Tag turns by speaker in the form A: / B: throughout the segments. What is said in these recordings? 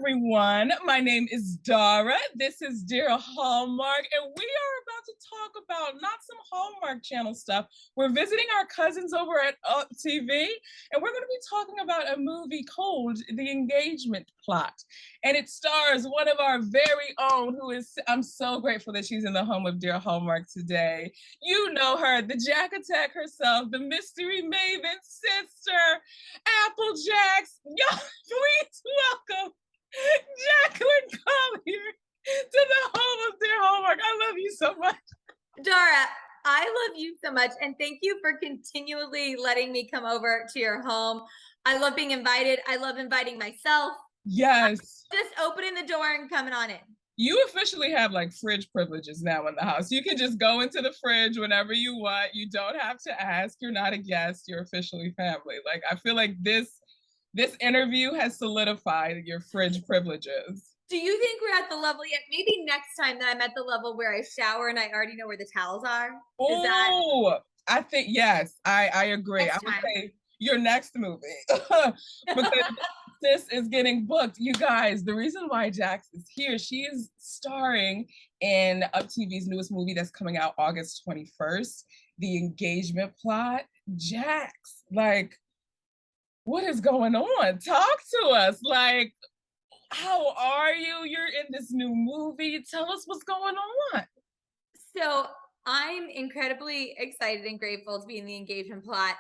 A: everyone. My name is Dara. This is Dear Hallmark, and we are about to talk about not some Hallmark Channel stuff. We're visiting our cousins over at UPTV, and we're going to be talking about a movie called The Engagement Plot. And it stars one of our very own, who is, I'm so grateful that she's in the home of Dear Hallmark today. You know her, the Jack Attack herself, the Mystery Maven sister, Applejacks. Yo, please welcome Jacklyn Collier to the home of Dear Hallmark. I love you so much.
B: Dara, I love you so much. And thank you for continually letting me come over to your home. I love being invited. I love inviting myself.
A: Yes.
B: Just opening the door and coming on in.
A: You officially have like fridge privileges now in the house. You can just go into the fridge whenever you want. You don't have to ask. You're not a guest. You're officially family. Like, I feel like this interview has solidified your fridge privileges.
B: Do you think we're at the level yet? Maybe next time that I'm at the level where I shower and I already know where the towels are.
A: Oh, I think, yes, I agree. I would say your next movie. Because this is getting booked. You guys, the reason why Jax is here, she is starring in UpTV's newest movie that's coming out August 21st, The Engagement Plot. Jax, like, what is going on? Talk to us. Like, how are you? You're in this new movie. Tell us what's going on.
B: So I'm incredibly excited and grateful to be in The Engagement Plot.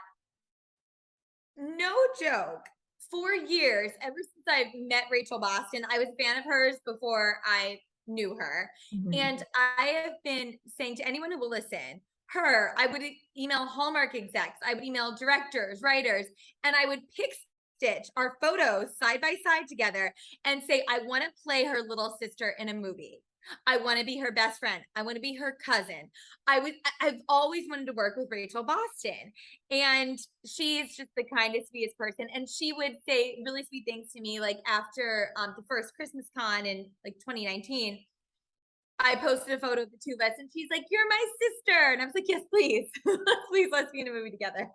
B: No joke. For years, ever since I've met Rachel Boston, I was a fan of hers before I knew her. Mm-hmm. And I have been saying to anyone who will listen, I would email Hallmark execs, I would email directors, writers, and I would pick stitch our photos side by side together and say, I want to play her little sister in a movie. I want to be her best friend. I want to be her cousin. I've always wanted to work with Rachel Boston, and she's just the kindest, sweetest person. And she would say really sweet things to me, like after the first Christmas con in like 2019. I posted a photo of the two of us, and she's like, "You're my sister," and I was like, "Yes, please, please, let's be in a movie together."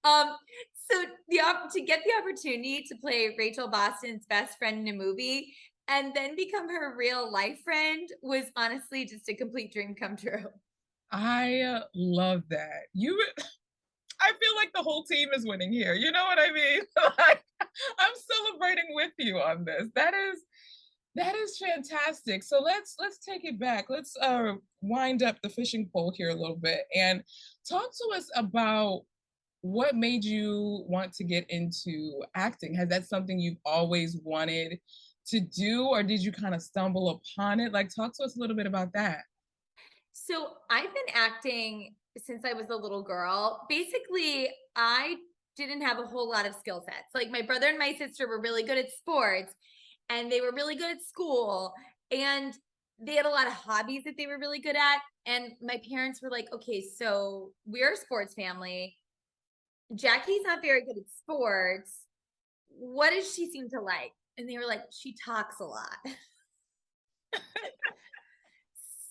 B: So to get the opportunity to play Rachel Boston's best friend in a movie and then become her real life friend was honestly just a complete dream come true.
A: I love that. I feel like the whole team is winning here. You know what I mean? Like, I'm celebrating with you on this. That is fantastic. So let's take it back. Let's wind up the fishing pole here a little bit and talk to us about what made you want to get into acting. Has that something you've always wanted to do, or did you kind of stumble upon it? Like, talk to us a little bit about that.
B: So I've been acting since I was a little girl. Basically, I didn't have a whole lot of skill sets. Like, my brother and my sister were really good at sports, and they were really good at school, and they had a lot of hobbies that they were really good at. And my parents were like, okay, so we're a sports family. Jackie's not very good at sports. What does she seem to like? And they were like, she talks a lot.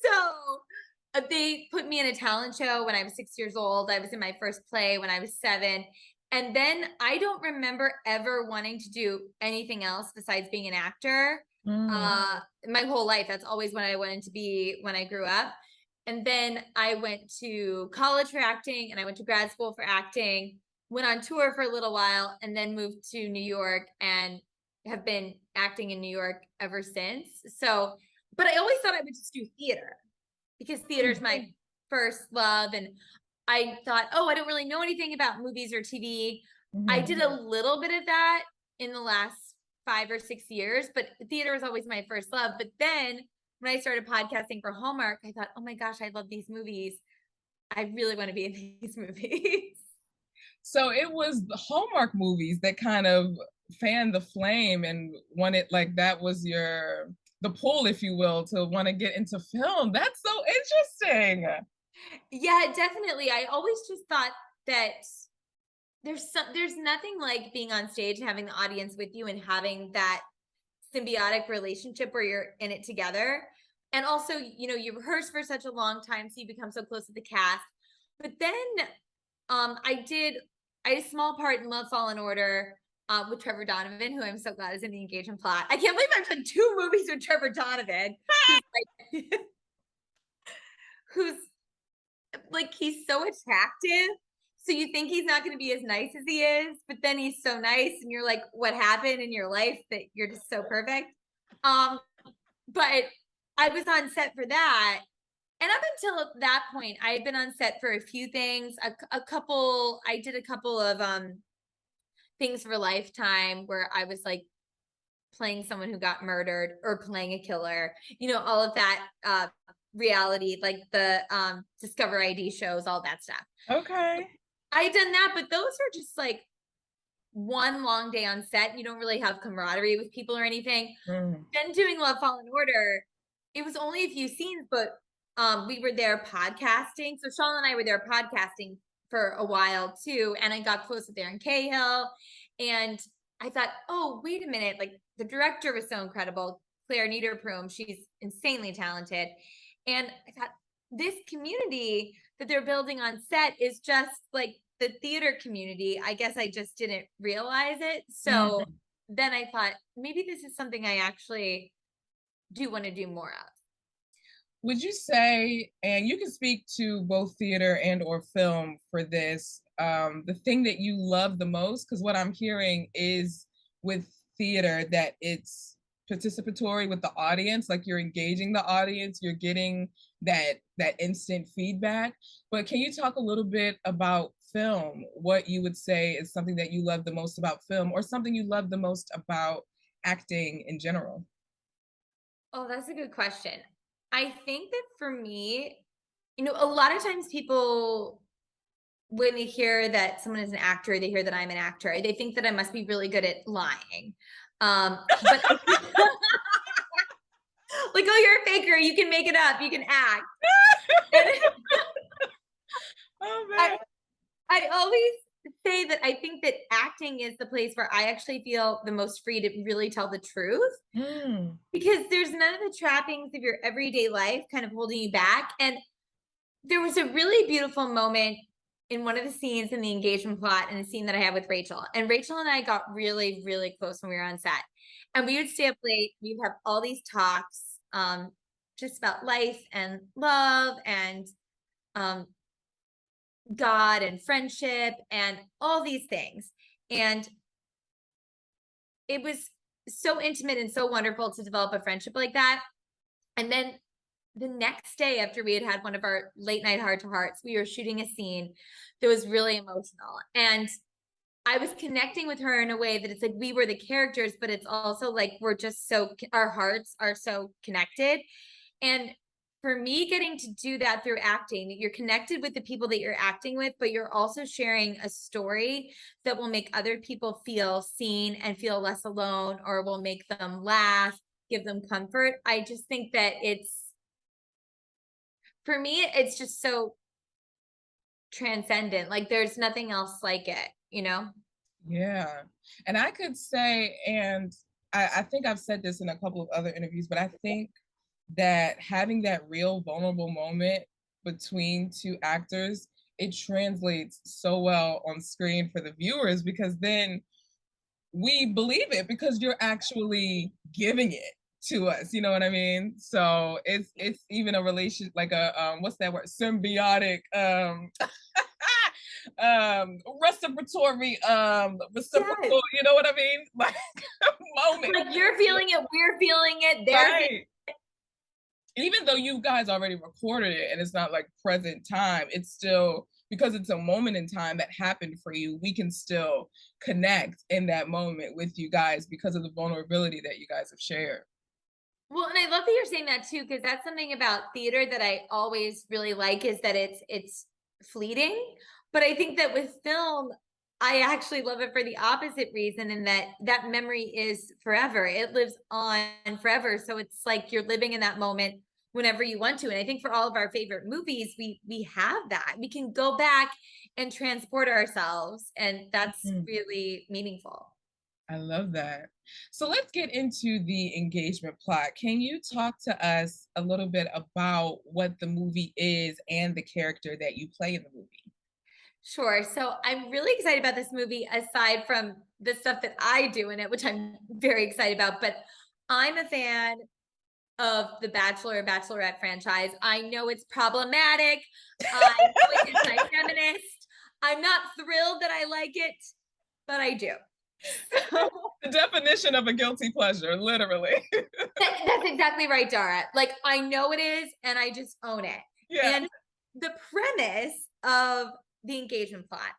B: So they put me in a talent show when I was 6 years old. I was in my first play when I was 7. And then I don't remember ever wanting to do anything else besides being an actor. My whole life, that's always what I wanted to be when I grew up. And then I went to college for acting, and I went to grad school for acting, went on tour for a little while, and then moved to New York and have been acting in New York ever since. So, but I always thought I would just do theater because theater is my first love. And I thought, oh, I don't really know anything about movies or TV. Mm-hmm. I did a little bit of that in the last 5 or 6 years, but theater was always my first love. But then when I started podcasting for Hallmark, I thought, oh my gosh, I love these movies. I really want to be in these movies.
A: So it was the Hallmark movies that kind of fanned the flame and wanted, like, that was the pull, if you will, to want to get into film. That's so interesting.
B: Yeah, definitely. I always just thought that there's nothing like being on stage and having the audience with you and having that symbiotic relationship where you're in it together. And also, you rehearse for such a long time, so you become so close to the cast. But then I had a small part in Love, Fall in Order, with Trevor Donovan, who I'm so glad is in the engagement plot. I can't believe I've done 2 movies with Trevor Donovan, who's like he's so attractive. So you think he's not going to be as nice as he is, but then he's so nice, and you're like, what happened in your life that you're just so perfect? But I was on set for that. And up until that point, I had been on set for a few things. I did a couple of things for Lifetime where I was like playing someone who got murdered or playing a killer, all of that reality, like the Discover ID shows, all that stuff.
A: Okay.
B: I had done that, but those are just like one long day on set. You don't really have camaraderie with people or anything. Then doing Love, Fallen Order, it was only a few scenes, but we were there podcasting. So Sean and I were there podcasting for a while too. And I got close with Aaron Cahill. And I thought, oh, wait a minute. Like the director was so incredible. Claire Niederprum, she's insanely talented. And I thought, this community that they're building on set is just like the theater community. I guess I just didn't realize it. So then I thought, maybe this is something I actually do want to do more of.
A: Would you say, and you can speak to both theater and or film for this, the thing that you love the most? Because what I'm hearing is with theater that it's participatory with the audience, like you're engaging the audience, you're getting that instant feedback. But can you talk a little bit about film? What you would say is something that you love the most about film, or something you love the most about acting in general?
B: Oh, that's a good question. I think that for me, a lot of times people, when they hear that someone is an actor, they hear that I'm an actor, they think that I must be really good at lying. But like, oh, you're a faker, you can make it up, you can act.
A: Oh man.
B: I always say that I think that acting is the place where I actually feel the most free to really tell the truth. Because there's none of the trappings of your everyday life kind of holding you back. And there was a really beautiful moment in one of the scenes in the engagement plot, and a scene that I had with Rachel. And Rachel and I got really, really close when we were on set. And we would stay up late. We'd have all these talks just about life and love and God and friendship and all these things. And it was so intimate and so wonderful to develop a friendship like that. And then the next day, after we had had one of our late night heart to hearts, we were shooting a scene that was really emotional. And I was connecting with her in a way that it's like we were the characters, but it's also like we're just our hearts are so connected. And for me, getting to do that through acting, you're connected with the people that you're acting with, but you're also sharing a story that will make other people feel seen and feel less alone, or will make them laugh, give them comfort. I just think that for me, it's just so transcendent. Like there's nothing else like it,
A: Yeah. And I could say, and I think I've said this in a couple of other interviews, but I think that having that real vulnerable moment between two actors, it translates so well on screen for the viewers, because then we believe it because you're actually giving it to us, you know what I mean? So it's even a relation, like a what's that word, symbiotic reciprocatory reciprocal,
B: yes.
A: you know what I mean? Like moment.
B: Like you're feeling it, we're feeling it,
A: right. Even though you guys already recorded it and it's not like present time, it's still, because it's a moment in time that happened for you, we can still connect in that moment with you guys because of the vulnerability that you guys have shared.
B: Well, and I love that you're saying that too, because that's something about theater that I always really like, is that it's fleeting. But I think that with film, I actually love it for the opposite reason, in that memory is forever. It lives on forever. So it's like you're living in that moment whenever you want to. And I think for all of our favorite movies, we have that. We can go back and transport ourselves, and that's really meaningful.
A: I love that. So let's get into the engagement plot. Can you talk to us a little bit about what the movie is and the character that you play in the movie?
B: Sure. So I'm really excited about this movie, aside from the stuff that I do in it, which I'm very excited about. But I'm a fan of the Bachelor and Bachelorette franchise. I know it's problematic. I know it's anti-feminist. I'm not thrilled that I like it, but I do. So,
A: The definition of a guilty pleasure, literally.
B: that's exactly right, Dara. Like, I know it is, and I just own it.
A: Yeah.
B: And the premise of the engagement plot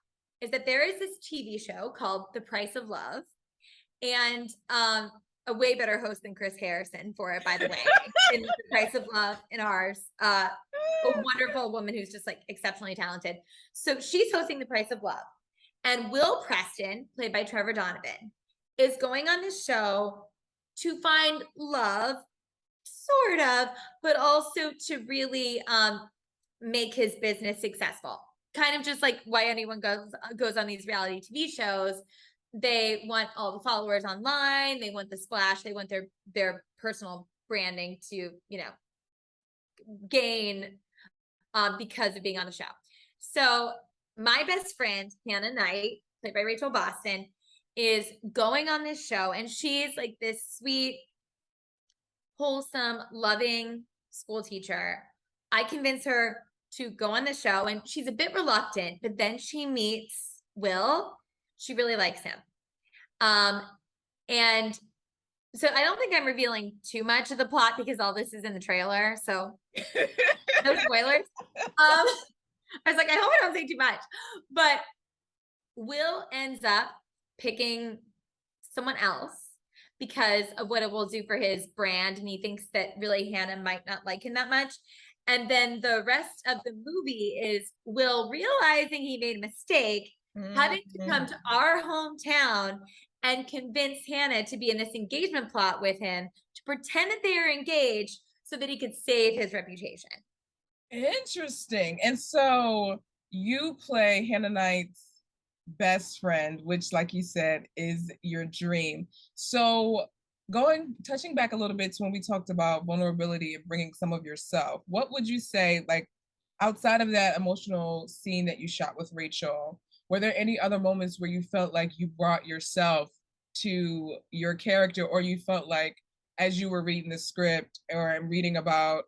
B: is that there is this TV show called The Price of Love, and a way better host than Chris Harrison for it, by the way, in The Price of Love in ours. A wonderful woman who's just like exceptionally talented. So she's hosting The Price of Love. And Will Preston, played by Trevor Donovan, is going on this show to find love, sort of, but also to really make his business successful. Kind of just like why anyone goes on these reality TV shows. They want all the followers online. They want the splash. They want their personal branding to, gain because of being on the show. So my best friend, Hannah Knight, played by Rachel Boston, is going on this show, and she's like this sweet, wholesome, loving school teacher. I convince her to go on the show, and she's a bit reluctant, but then she meets Will. She really likes him. And so I don't think I'm revealing too much of the plot because all this is in the trailer. So no spoilers. I was like, I hope I don't say too much. But Will ends up picking someone else because of what it will do for his brand. And he thinks that really Hannah might not like him that much. And then the rest of the movie is Will realizing he made a mistake, having to come to our hometown and convince Hannah to be in this engagement plot with him, to pretend that they are engaged so that he could save his reputation.
A: Interesting. And so you play Hannah Knight's best friend, which, like you said, is your dream. So touching back a little bit to when we talked about vulnerability and bringing some of yourself, what would you say, like, outside of that emotional scene that you shot with Rachel, were there any other moments where you felt like you brought yourself to your character, or you felt like as you were reading the script or reading about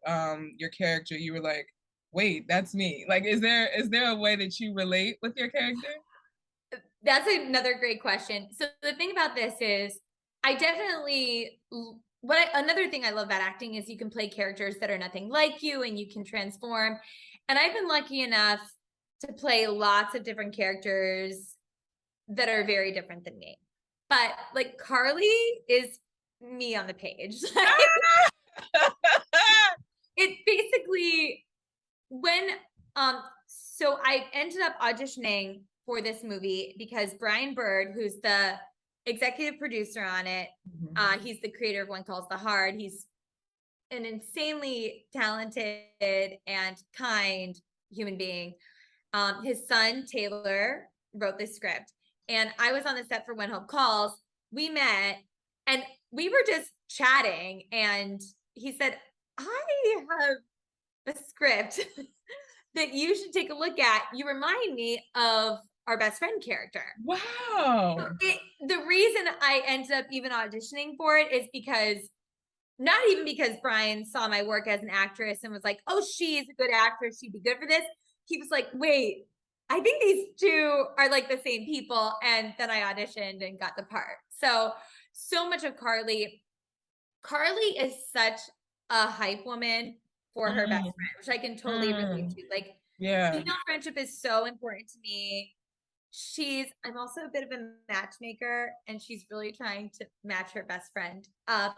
A: your character, you were like, wait, that's me? Like, is there a way that you relate with your character?
B: That's another great question. So the thing about this is, I definitely, another thing I love about acting is you can play characters that are nothing like you and you can transform. And I've been lucky enough to play lots of different characters that are very different than me. But like Carly is me on the page. It basically, so I ended up auditioning for this movie because Brian Bird, who's the executive producer on it, he's the creator of One Calls the Hard. He's an insanely talented and kind human being. His son, Taylor, wrote this script. And I was on the set for When Hope Calls. We met and we were just chatting. And he said, I have a script that you should take a look at. You remind me of our best friend character.
A: Wow.
B: So the reason I ended up even auditioning for it is because, not even because Brian saw my work as an actress and was like, oh, she's a good actress, she'd be good for this. He was like, wait, I think these two are like the same people. And then I auditioned and got the part. So much of Carly. Carly is such a hype woman for her best friend, which I can totally relate to. Like, female friendship is so important to me. I'm also a bit of a matchmaker, and she's really trying to match her best friend up.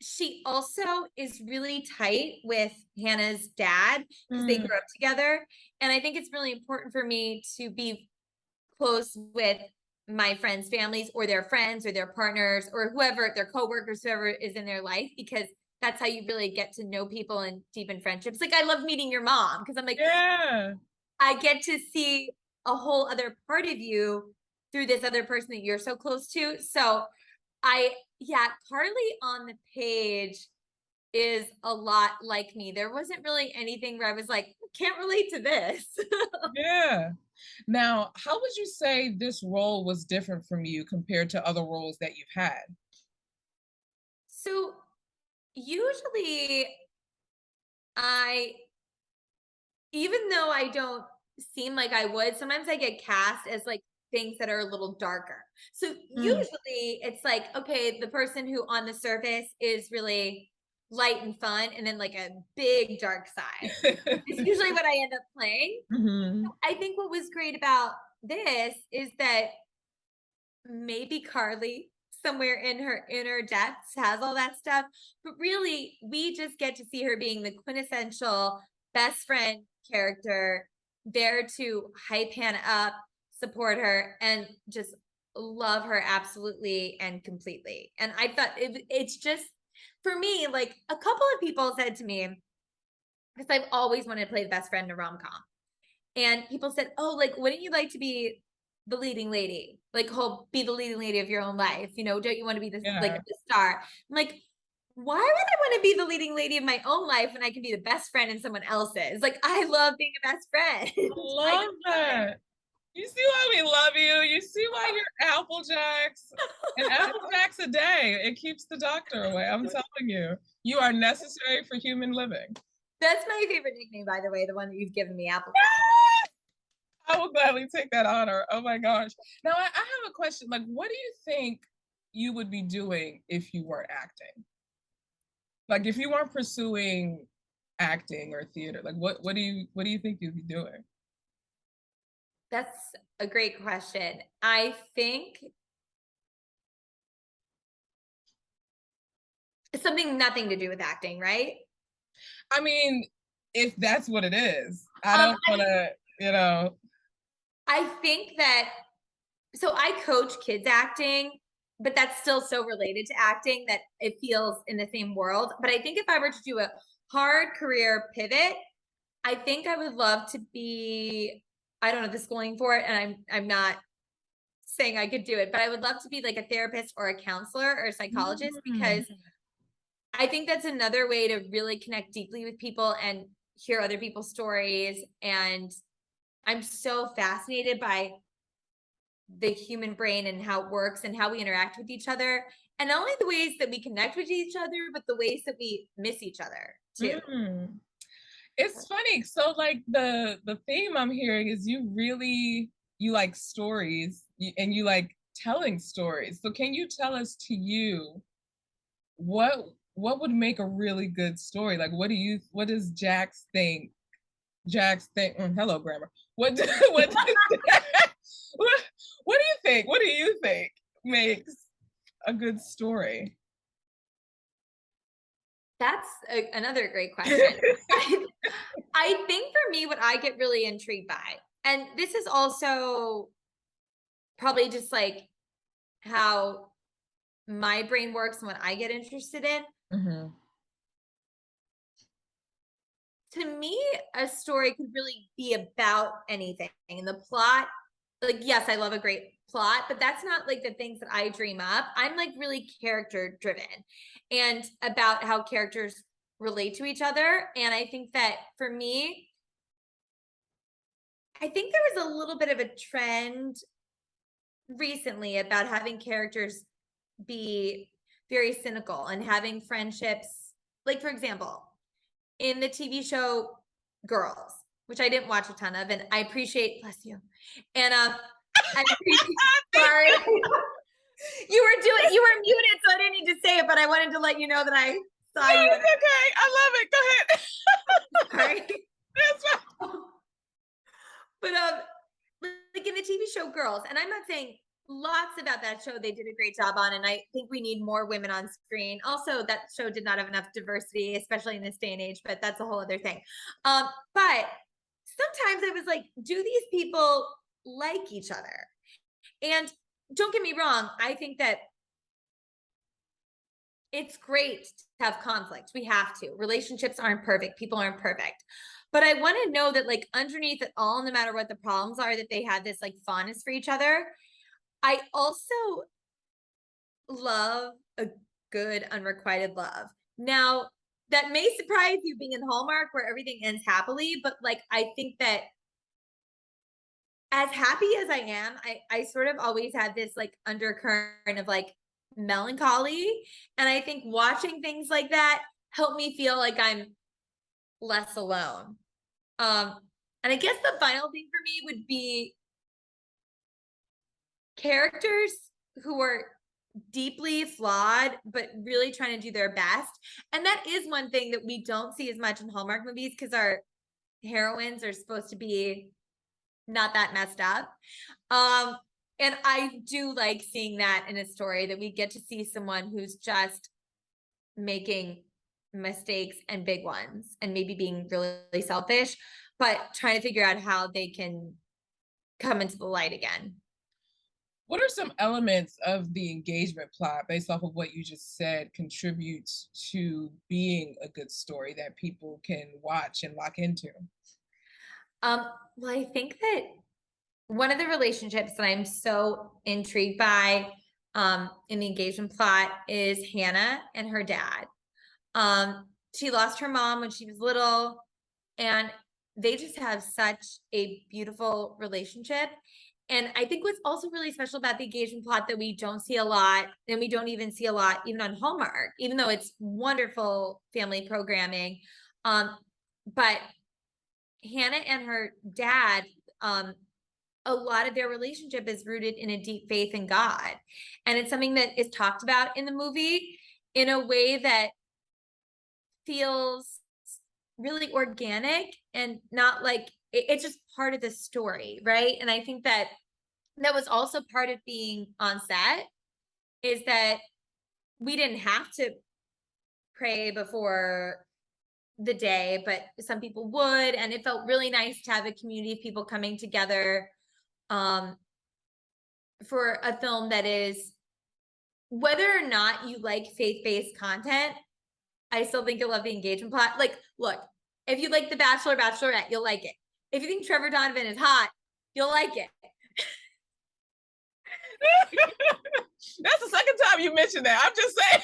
B: She also is really tight with Hannah's dad because they grew up together. And I think it's really important for me to be close with my friends' families or their friends or their partners or whoever, their coworkers, whoever is in their life, because that's how you really get to know people and deepen friendships. Like, I love meeting your mom because I'm like, I get to see a whole other part of you through this other person that you're so close to. So Carly on the page is a lot like me. There wasn't really anything where I was like, can't relate to this.
A: Yeah. Now, how would you say this role was different from you compared to other roles that you've had?
B: So usually I, even though I don't seem like I would, sometimes I get cast as like things that are a little darker. So
A: Mm.
B: usually it's like, okay, the person who on the surface is really light and fun, and then like a big dark side. It's usually what I end up playing.
A: Mhm.
B: I think what was great about this is that maybe Carly somewhere in her inner depths has all that stuff, but really we just get to see her being the quintessential best friend character, there to hype Hannah up, support her, and just love her absolutely and completely. And I thought it's just, for me, like a couple of people said to me, because I've always wanted to play the best friend in a rom-com, and people said, "Oh, like, wouldn't you like to be the leading lady? Like, be the leading lady of your own life. You know, don't you want to be the like
A: Yeah.
B: the star?" I'm like, why would I want to be the leading lady of my own life when I can be the best friend in someone else's? Like, I love being a best friend.
A: I
B: I
A: love
B: just love it.
A: that. You see why we love you. You see why you're Apple Jacks. An Apple Jacks a day. It keeps the doctor away. I'm telling you. You are necessary for human living.
B: That's my favorite nickname, by the way, the one that you've given me, Apple.
A: I will gladly take that honor. Oh my gosh. Now I have a question. Like, what do you think you would be doing if you weren't acting? Like if you weren't pursuing acting or theater, like what do you think you'd be doing?
B: That's a great question. I think it's something nothing to do with acting, right?
A: I mean, if that's what it is. I
B: Um,
A: don't wanna, you know.
B: I think that, so I coach kids acting, but that's still so related to acting that it feels in the same world. But I think if I were to do a hard career pivot, I think I would love to be, I don't know the schooling for it, and I'm not saying I could do it, but I would love to be like a therapist or a counselor or a psychologist,
A: Mm.
B: because I think that's another way to really connect deeply with people and hear other people's stories. And I'm so fascinated by the human brain and how it works and how we interact with each other. And not only the ways that we connect with each other, but the ways that we miss each other too.
A: Mm. It's funny. So like the theme I'm hearing is you like stories and you like telling stories. So can you tell us to you what what would make a really good story? Like what does Jax think? Hello grammar. What do- what, what what do you think? What do you think makes a good story?
B: That's another great question. I think for me, what I get really intrigued by, and this is also probably just like how my brain works and what I get interested in.
A: Mhm.
B: To me, a story could really be about anything. And the plot, like, yes, I love a great plot, but that's not like the things that I dream up. I'm like really character driven and about how characters relate to each other. And I think that for me, I think there was a little bit of a trend recently about having characters be very cynical and having friendships. Like, for example, in the TV show Girls, which I didn't watch a ton of, and I appreciate, bless you. And I appreciate, sorry. You were muted, so I didn't need to say it, but I wanted to let you know that I saw
A: No,
B: you.
A: it's okay. I love it. Go ahead.
B: Sorry.
A: That's fine.
B: But like in the TV show Girls, and I'm not saying lots about that show they did a great job on, and I think we need more women on screen. Also, that show did not have enough diversity, especially in this day and age, but that's a whole other thing. But sometimes I was like, do these people like each other? And don't get me wrong, I think that it's great to have conflict. We have to. Relationships aren't perfect. People aren't perfect. But I want to know that, like, underneath it all, no matter what the problems are, that they have this like fondness for each other. I also love a good unrequited love. Now, that may surprise you being in Hallmark where everything ends happily, but like I think that as happy as I am, I sort of always had this like undercurrent of like melancholy. And I think watching things like that help me feel like I'm less alone. And I guess the final thing for me would be characters who are deeply flawed, but really trying to do their best. And that is one thing that we don't see as much in Hallmark movies because our heroines are supposed to be not that messed up. And I do like seeing that in a story that we get to see someone who's just making mistakes and big ones and maybe being really selfish, but trying to figure out how they can come into the light again.
A: What are some elements of the engagement plot, based off of what you just said, contributes to being a good story that people can watch and lock into?
B: Well, I think that one of the relationships that I'm so intrigued by in the engagement plot is Hannah and her dad. She lost her mom when she was little, and they just have such a beautiful relationship. And I think what's also really special about the engagement plot that we don't see a lot, and we don't even see a lot even on Hallmark, even though it's wonderful family programming. But Hannah and her dad, a lot of their relationship is rooted in a deep faith in God. And it's something that is talked about in the movie in a way that feels really organic and not like it's just part of the story, right? And I think that that was also part of being on set, is that we didn't have to pray before the day, but some people would, and it felt really nice to have a community of people coming together for a film that is, whether or not you like faith-based content, I still think you'll love the engagement plot. Like, look, if you like The Bachelor, Bachelorette, you'll like it. If you think Trevor Donovan is hot, you'll like it.
A: That's the second time you mentioned that. I'm just saying.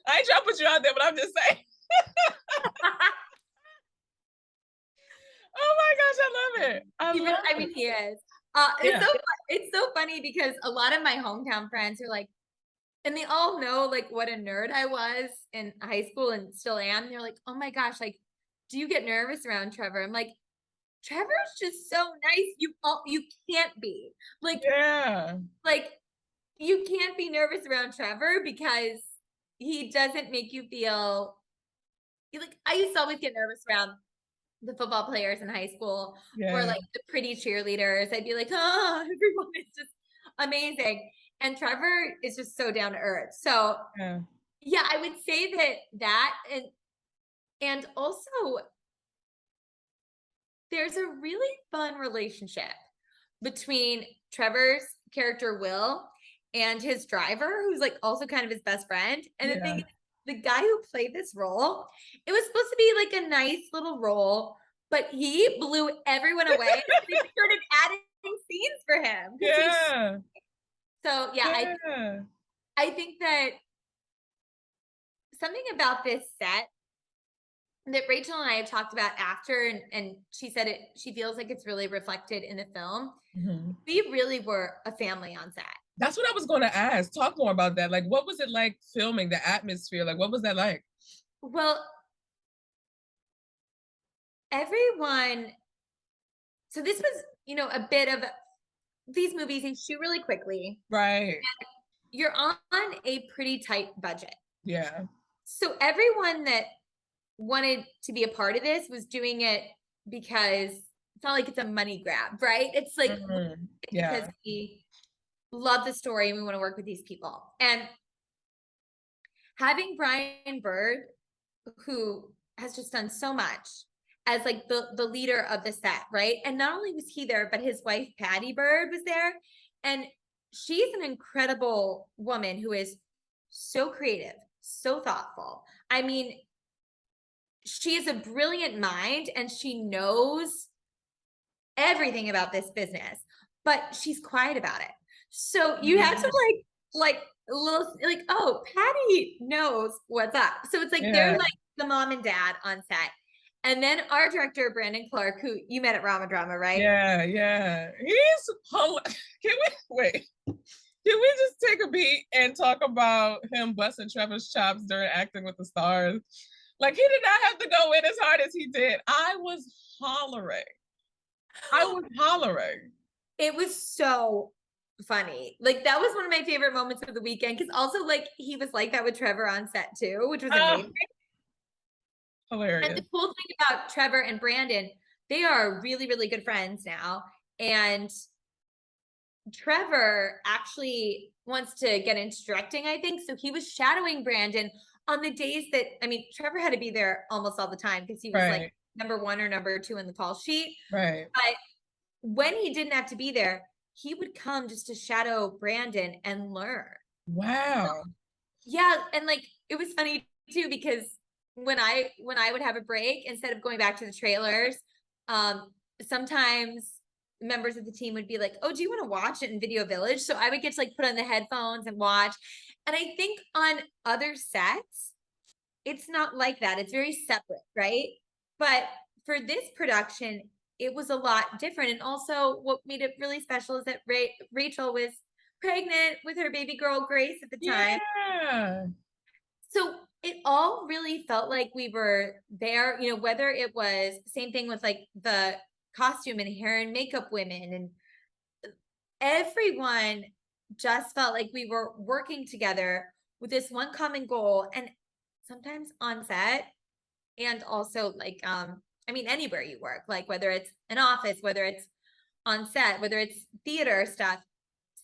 A: I ain't trying to put you out there, but I'm just saying. Oh my gosh, I love it.
B: I mean, he is. It's so funny because a lot of my hometown friends are like, and they all know like what a nerd I was in high school and still am. They're like, oh my gosh, like, do you get nervous around Trevor? I'm like, Trevor's just so nice. You can't be like,
A: Yeah.
B: like you can't be nervous around Trevor because he doesn't make you feel like, I used to always get nervous around the football players in high school or like the pretty cheerleaders. I'd be like, oh, everyone is just amazing. And Trevor is just so down to earth. So yeah, I would say that and also there's a really fun relationship between Trevor's character Will and his driver, who's like also kind of his best friend. And the thing is, the guy who played this role, it was supposed to be like a nice little role, but he blew everyone away. They started adding scenes for him.
A: Yeah.
B: So yeah, I think that something about this set that Rachel and I have talked about after, and she said she feels like it's really reflected in the film. Mm-hmm. We really were a family on set.
A: That's what I was going to ask. Talk more about that. Like, what was it like filming, the atmosphere? Like, what was that like?
B: Well, everyone, so this was, a bit of these movies, they shoot really quickly.
A: Right.
B: You're on a pretty tight budget.
A: Yeah.
B: So everyone that wanted to be a part of this was doing it because it's not like it's a money grab, right? It's like because we love the story and we want to work with these people. And having Brian Bird, who has just done so much as like the leader of the set, right? And not only was he there, but his wife Patty Bird was there, and she's an incredible woman who is so creative, so thoughtful. I mean, she is a brilliant mind and she knows everything about this business, but she's quiet about it. So you have to like a little like, oh, Patty knows what's up. So it's like they're
A: Yeah.
B: like the mom and dad on set. And then our director, Brandon Clark, who you met at Rama Drama, right?
A: Yeah, yeah. He's Can we wait? Can we just take a beat and talk about him busting Trevor's chops during Acting with the Stars? Like, he did not have to go in as hard as he did. I was hollering.
B: It was so funny. Like that was one of my favorite moments of the weekend because also like he was like that with Trevor on set too, which was amazing.
A: Hilarious.
B: And the cool thing about Trevor and Brandon, they are really, really good friends now. And Trevor actually wants to get into directing, I think. So he was shadowing Brandon on the days that, I mean, Trevor had to be there almost all the time because he was like number 1 or number 2 in the call sheet.
A: Right.
B: But when he didn't have to be there, he would come just to shadow Brandon and learn.
A: Wow.
B: So, yeah. And like, it was funny too, because when I would have a break, instead of going back to the trailers, sometimes members of the team would be like, oh, do you want to watch it in Video Village? So I would get to like put on the headphones and watch. And I think on other sets, it's not like that. It's very separate, right? But for this production, it was a lot different. And also what made it really special is that Rachel was pregnant with her baby girl, Grace, at the time.
A: Yeah.
B: So it all really felt like we were there, you know, whether it was same thing with like the costume and hair and makeup women, and everyone just felt like we were working together with this one common goal. And sometimes on set and also like, I mean, anywhere you work, like whether it's an office, whether it's on set, whether it's theater stuff,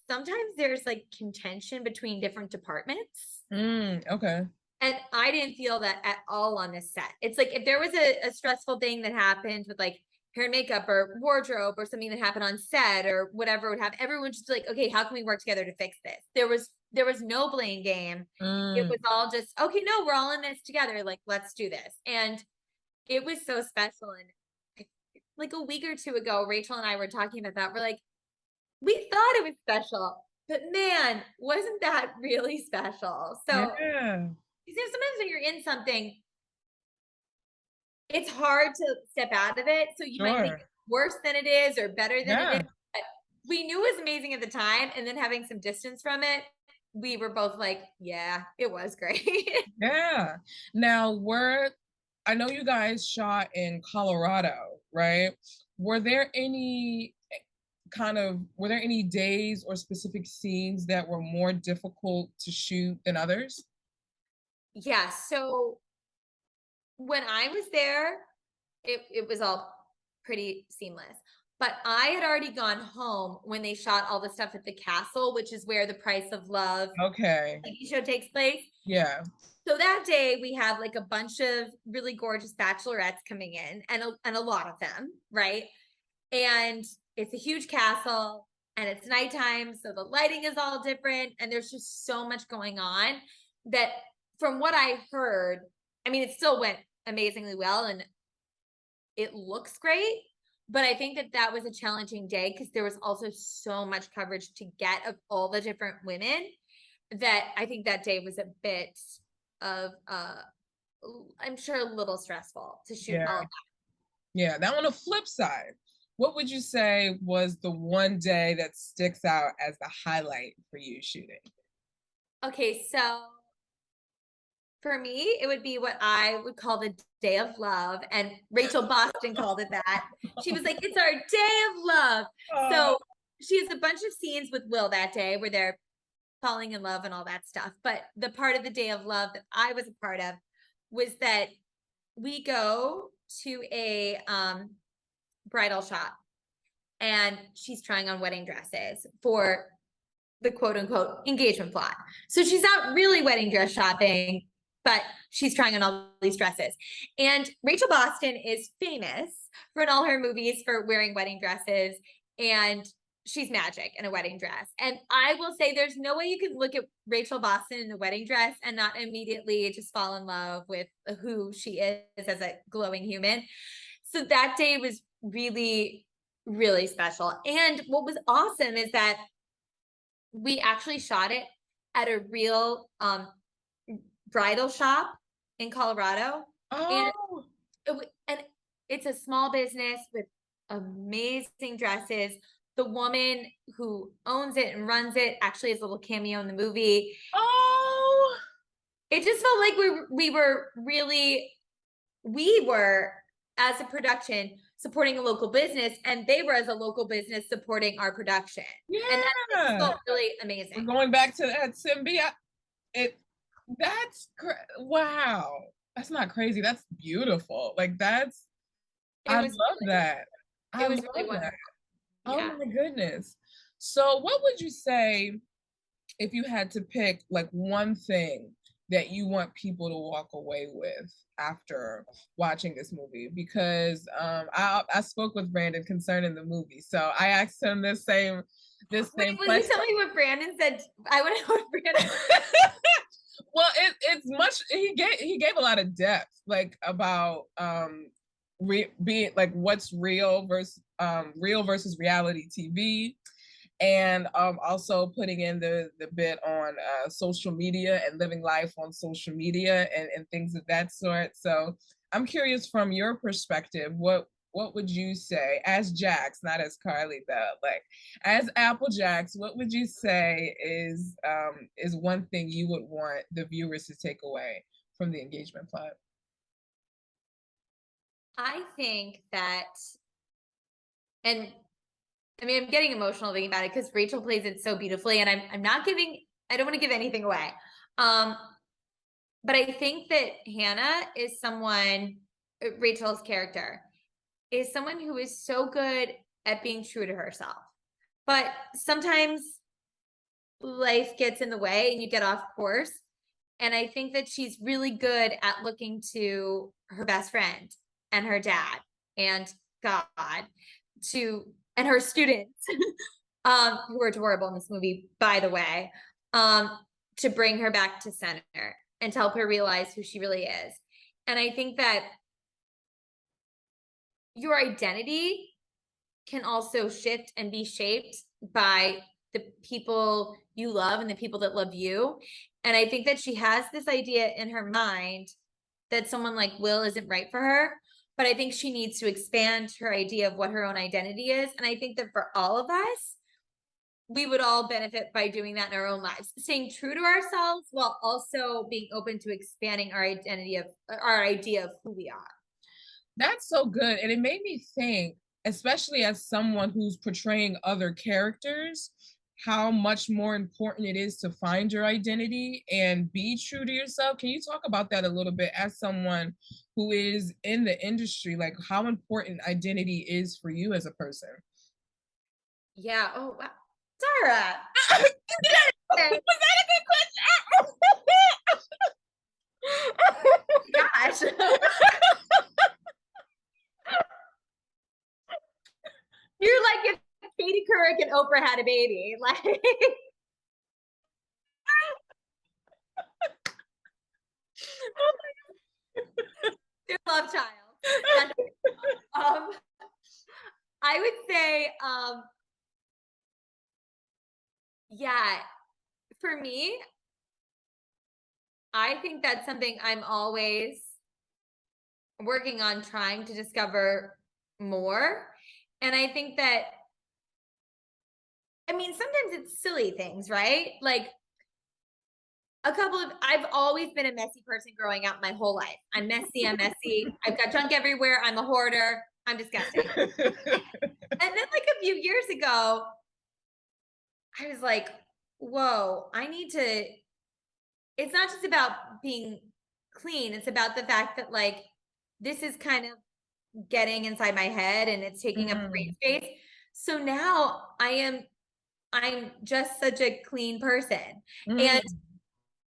B: sometimes there's like contention between different departments.
A: Okay.
B: And I didn't feel that at all on this set. It's like if there was a stressful thing that happened with like hair and makeup or wardrobe or something that happened on set or whatever would happen, everyone just like, okay, how can we work together to fix this? There was no blame game. It was all just, okay, no, we're all in this together. Like, let's do this. And it was so special. And like a week or two ago, Rachel and I were talking about that. We're like, we thought it was special, but man, wasn't that really special? So
A: yeah.
B: sometimes when you're in something, it's hard to step out of it. So you might think it's worse than it is or better than it is. But we knew it was amazing at the time. And then having some distance from it, we were both like, yeah, it was great.
A: Yeah. Now, I know you guys shot in Colorado, right? Were there any days or specific scenes that were more difficult to shoot than others?
B: Yeah. So when I was there, it was all pretty seamless. But I had already gone home when they shot all the stuff at the castle, which is where The Price of Love TV show takes place.
A: Yeah.
B: So that day we have like a bunch of really gorgeous bachelorettes coming in, and a lot of them, right? And it's a huge castle and it's nighttime, so the lighting is all different and there's just so much going on that from what I heard, I mean, it still went amazingly well and it looks great, but I think that was a challenging day because there was also so much coverage to get of all the different women that I think that day was a bit of I'm sure a little stressful to shoot all of that.
A: Yeah. Now on the flip side, what would you say was the one day that sticks out as the highlight for you shooting?
B: Okay, so for me, it would be what I would call the day of love. And Rachel Boston called it that. She was like, it's our day of love. So she has a bunch of scenes with Will that day where they're falling in love and all that stuff. But the part of the day of love that I was a part of was that we go to a bridal shop and she's trying on wedding dresses for the quote unquote engagement plot. So she's not really wedding dress shopping, but she's trying on all these dresses. And Rachel Boston is famous for in all her movies for wearing wedding dresses, and she's magic in a wedding dress. And I will say there's no way you can look at Rachel Boston in a wedding dress and not immediately just fall in love with who she is as a glowing human. So that day was really, really special. And what was awesome is that we actually shot it at a real bridal shop in Colorado.
A: Oh,
B: And it's a small business with amazing dresses. The woman who owns it and runs it actually has a little cameo in the movie.
A: oh,
B: It just felt like we were as a production supporting a local business, and they were as a local business supporting our production.
A: yeah.
B: And that felt really
A: We're
B: amazing.
A: going back to that symbiote. Wow. That's not crazy. That's beautiful. Like I love that. I
B: It was
A: love
B: really
A: that.
B: wonderful.
A: Oh
B: Yeah.
A: my goodness. So what would you say if you had to pick like one thing that you want people to walk away with after watching this movie? Because I spoke with Brandon concerning the movie, so I asked him
B: Wait, will
A: question.
B: you tell me what Brandon said? I want to know what Brandon
A: Well, it's much. He gave a lot of depth, like about being like what's real versus reality TV, and also putting in the bit on social media and living life on social media and things of that sort. So I'm curious from your perspective, what would you say as Jax, not as Carly though, like as Applejax, what would you say is one thing you would want the viewers to take away from the engagement plot?
B: I think that, and I mean, I'm getting emotional thinking about it because Rachel plays it so beautifully, and I'm not giving. I don't want to give anything away. But I think that Hannah is someone. Rachel's character is someone who is so good at being true to herself, but sometimes life gets in the way and you get off course. And I think that she's really good at looking to her best friend and her dad and God and her students, who are adorable in this movie, by the way, to bring her back to center and to help her realize who she really is. And I think that your identity can also shift and be shaped by the people you love and the people that love you. And I think that she has this idea in her mind that someone like Will isn't right for her, but I think she needs to expand her idea of what her own identity is. And I think that for all of us, we would all benefit by doing that in our own lives, staying true to ourselves while also being open to expanding our idea of who we are.
A: That's so good. And it made me think, especially as someone who's portraying other characters, how much more important it is to find your identity and be true to yourself. Can you talk about that a little bit as someone who is in the industry, like how important identity is for you as a person?
B: Yeah. Oh, wow. Dara.
A: Was that a good question?
B: Gosh. You're like if Katie Couric and Oprah had a baby. Like oh my God. Their love child. I would say, yeah, for me, I think that's something I'm always working on trying to discover more. And I think that, I mean, sometimes it's silly things, right? Like I've always been a messy person growing up my whole life. I'm messy. I've got junk everywhere. I'm a hoarder. I'm disgusting. And then like a few years ago, I was like, whoa, it's not just about being clean. It's about the fact that like, this is kind of getting inside my head and it's taking up brain space. So now I'm just such a clean person. And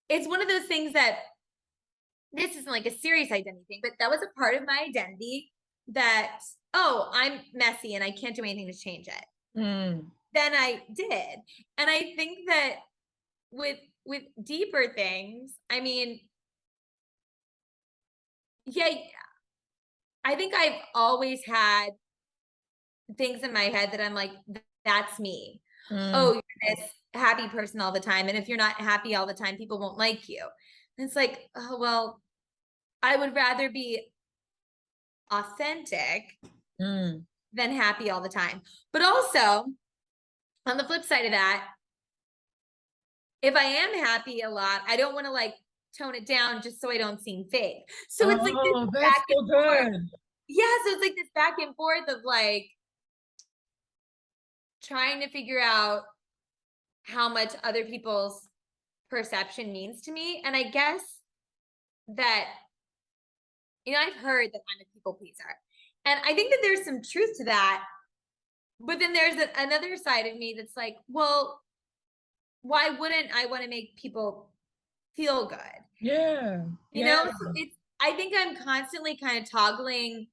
B: it's one of those things that this isn't like a serious identity thing, but that was a part of my identity that, oh, I'm messy and I can't do anything to change it. Then I did. And I think that with deeper things, I mean, yeah, I think I've always had things in my head that I'm like, that's me. Oh, you're this happy person all the time. And if you're not happy all the time, people won't like you. And it's like, oh, well, I would rather be authentic than happy all the time. But also, on the flip side of that, if I am happy a lot, I don't want to like tone it down just so I don't seem fake. So it's like this
A: that's so good.
B: Yeah, so it's like this back and forth of like trying to figure out how much other people's perception means to me. And I guess that, I've heard that I'm a people pleaser. And I think that there's some truth to that. But then there's another side of me that's like, well, why wouldn't I want to make people feel good?
A: Yeah.
B: You know, so I think I'm constantly kind of toggling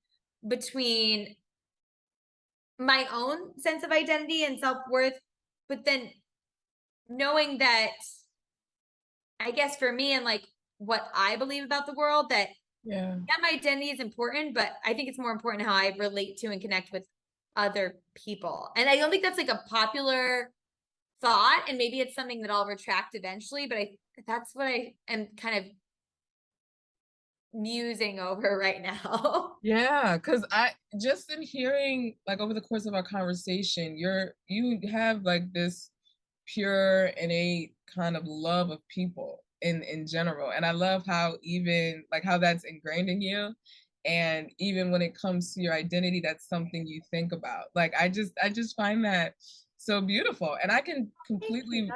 B: between my own sense of identity and self-worth, but then knowing that, I guess for me and like what I believe about the world, that my identity is important, but I think it's more important how I relate to and connect with other people. And I don't think that's like a popular thought, and maybe it's something that I'll retract eventually, but that's what I am kind of musing over right now.
A: Yeah, because I just in hearing like over the course of our conversation, you have like this pure innate kind of love of people in general. And I love how even like how that's ingrained in you. And even when it comes to your identity, that's something you think about. Like I just find that so beautiful. And I can completely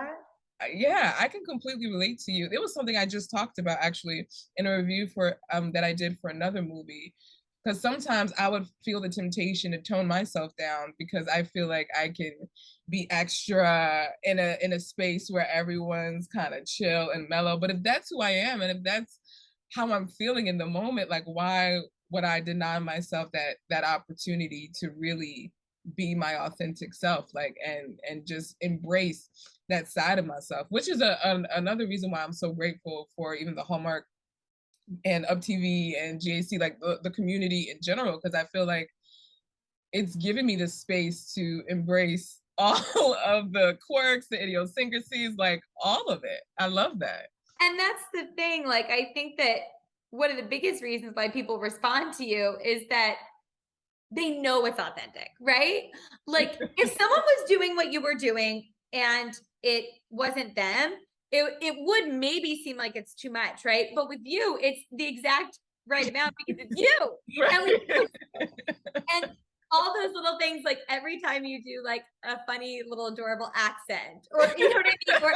A: I can completely relate to you. It was something I just talked about actually in a review for that I did for another movie. Because sometimes I would feel the temptation to tone myself down because I feel like I can be extra in a space where everyone's kind of chill and mellow. But if that's who I am and if that's how I'm feeling in the moment, like why would I deny myself that opportunity to really be my authentic self, like and just embrace that side of myself, which is another reason why I'm so grateful for even the Hallmark and UpTV and GAC, like the community in general, because I feel like it's given me the space to embrace all of the quirks, the idiosyncrasies, like all of it. I love that.
B: And that's the thing. Like, I think that one of the biggest reasons why people respond to you is that they know it's authentic, right? Like, if someone was doing what you were doing and it wasn't them, it would maybe seem like it's too much, right? But with you, it's the exact right amount because it's you. Right. And all those little things, like every time you do like a funny little adorable accent, or you know what I mean? Or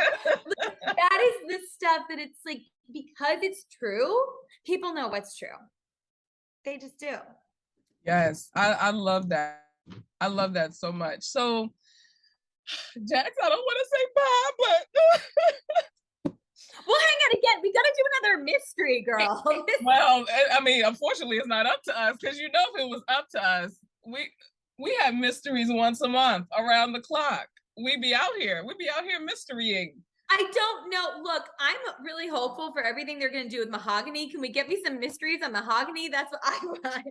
B: that is the stuff that it's like, because it's true, people know what's true. They just do.
A: Yes, I love that. I love that so much. So, Jax, I don't want to say bye, but
B: well, hang on again. We got to do another mystery, girl.
A: Well, I mean, unfortunately, it's not up to us because if it was up to us, we have mysteries once a month around the clock. We'd be out here mysterying.
B: I don't know. Look, I'm really hopeful for everything they're going to do with Mahogany. Can we get me some mysteries on Mahogany? That's what I want.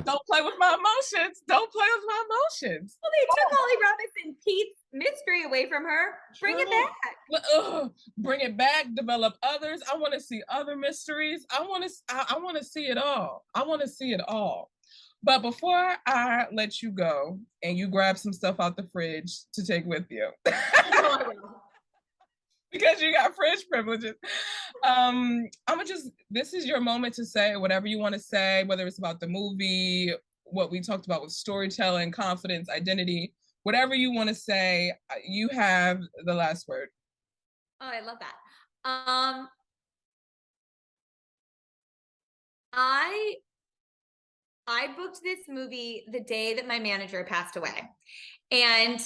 A: Don't play with my emotions. Don't play with my emotions.
B: Well, they took Holly Robinson Pete's mystery away from her. Bring it back.
A: Bring it back. Develop others. I want to see other mysteries. I want to see it all. I want to see it all. But before I let you go and you grab some stuff out the fridge to take with you. Because you got fridge privileges. This is your moment to say whatever you want to say, whether it's about the movie, what we talked about with storytelling, confidence, identity, whatever you want to say, you have the last word.
B: Oh, I love that. I booked this movie the day that my manager passed away. And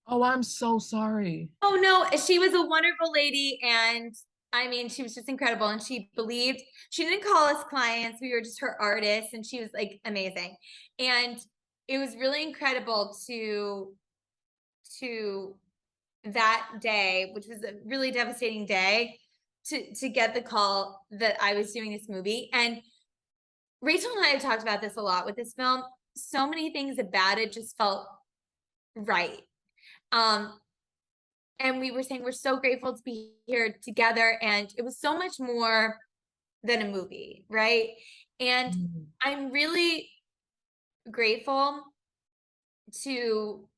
A: oh, I'm so sorry.
B: Oh no, she was a wonderful lady, and I mean, she was just incredible, and she believed. She didn't call us clients, we were just her artists, and she was like amazing. And it was really incredible to that day, which was a really devastating day, to get the call that I was doing this movie. And Rachel and I have talked about this a lot with this film. So many things about it just felt right. and we were saying we're so grateful to be here together, and it was so much more than a movie, right? And I'm really grateful to,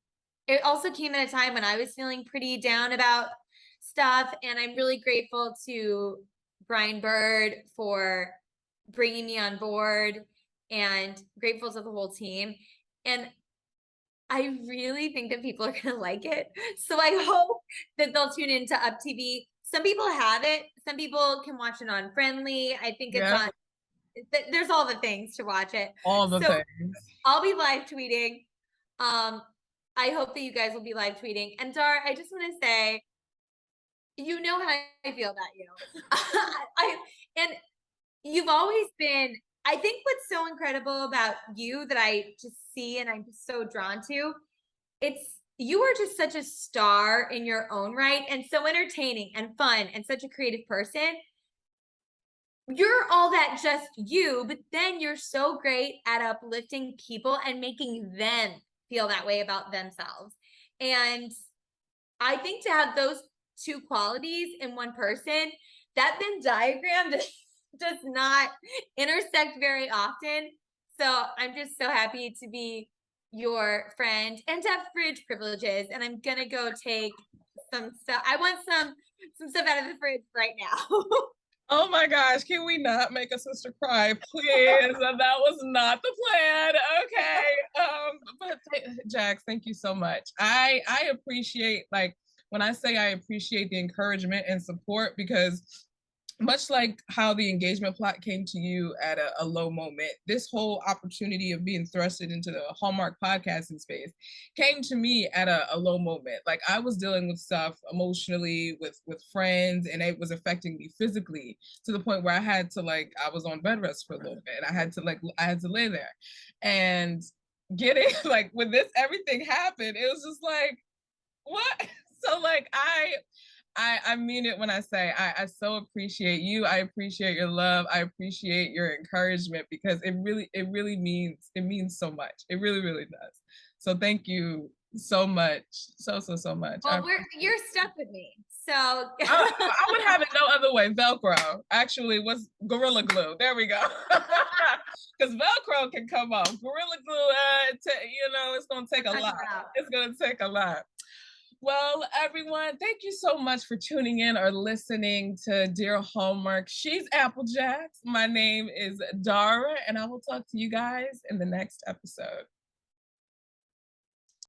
B: it also came at a time when I was feeling pretty down about stuff, and I'm really grateful to Brian Bird for bringing me on board, and grateful to the whole team. And I really think that people are going to like it. So I hope that they'll tune into UpTV. Some people have it. Some people can watch it on Friendly. I think it's on, there's all the things to watch it.
A: All the things.
B: I'll be live tweeting. I hope that you guys will be live tweeting. And Dar, I just want to say, you know how I feel about you. And you've always been, I think what's so incredible about you that I just see and I'm just so drawn to, you are just such a star in your own right, and so entertaining and fun and such a creative person. You're all that just you, but then you're so great at uplifting people and making them feel that way about themselves. And I think to have those two qualities in one person, that Venn diagram does not intersect very often. So I'm just so happy to be your friend and to have fridge privileges. And I'm gonna go take some stuff. I want some stuff out of the fridge right now.
A: Oh my gosh, can we not make a sister cry, please? That was not the plan. Okay. But Jax, thank you so much. I appreciate, like, when I say I appreciate the encouragement and support, because much like how the engagement plot came to you at a low moment, this whole opportunity of being thrusted into the Hallmark podcasting space came to me at a low moment. Like, I was dealing with stuff emotionally with friends, and it was affecting me physically to the point where I had to, like, I was on bed rest for a little bit, and I had to lay there. And getting, like, when everything happened, it was just like, what? So, like, I mean it when I say I so appreciate you. I appreciate your love. I appreciate your encouragement, because it means so much. It really, really does. So thank you so much. So much.
B: Well, you're stuck with me. So
A: I would have it no other way. Velcro. Actually, was Gorilla Glue. There we go. Because Velcro can come off. Gorilla Glue, it's going to take a lot. It's going to take a lot. Well, everyone, thank you so much for tuning in or listening to Dear Hallmark. She's Applejack. My name is Dara, and I will talk to you guys in the next episode.